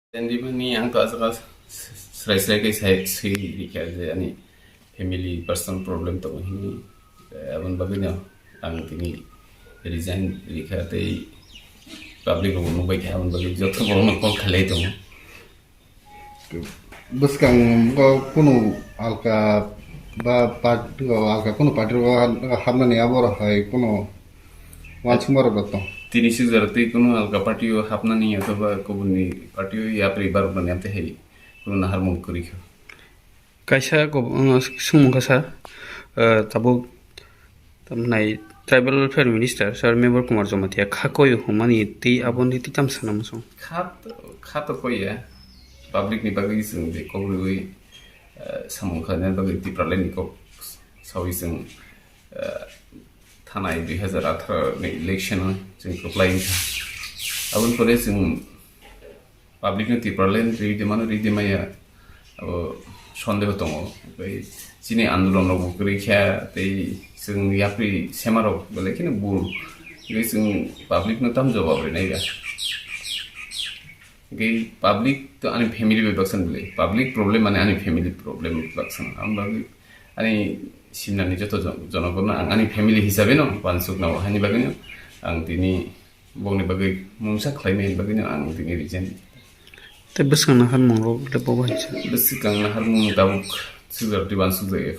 Dan di mana yang tu asal serai-serai ke saya sih dikira ani family personal problem tu ini abang bagusnya ang tini resign dikira teh public rumah baik abang bagus jatuh rumah kau khalai tu Buskang ko kuno alka ba part alka kuno part hamna ni abor hai kuno wan sumar bato tini sih zarti kuno alga party hapna ni atau ba kubuni party ya peribar bukan yang teh kuno nahar mungkuri kau kaisa ko sumung kasa tabo tamnai tribal affairs minister sir member kumar jomatia khakoi humani ti aboni ti tamsana musong khat kau ya public ni bagi sing de kau lui samung khana bagi ti pralen ni kau sawi sing थानाय 2018 नि इलेक्शन जों apply abon kore sing public ni tipralen ridimaya abo sondeho tongo bai chini andolon no bukri kha tei sing yapri semaro bole kini bul gai sing public no tam jawab re nai ga gai public to ani family baksan bole public problem ani family problem baksan amba ani simnani joto jonogorno ang ani family hisabe no pansuk na hani bagino ang tini bongni bagai mungsa khlaimai bagino ang tini reason te besang na han mongro le bo bahisa besikang na har mung tabuk sugar di bansuk de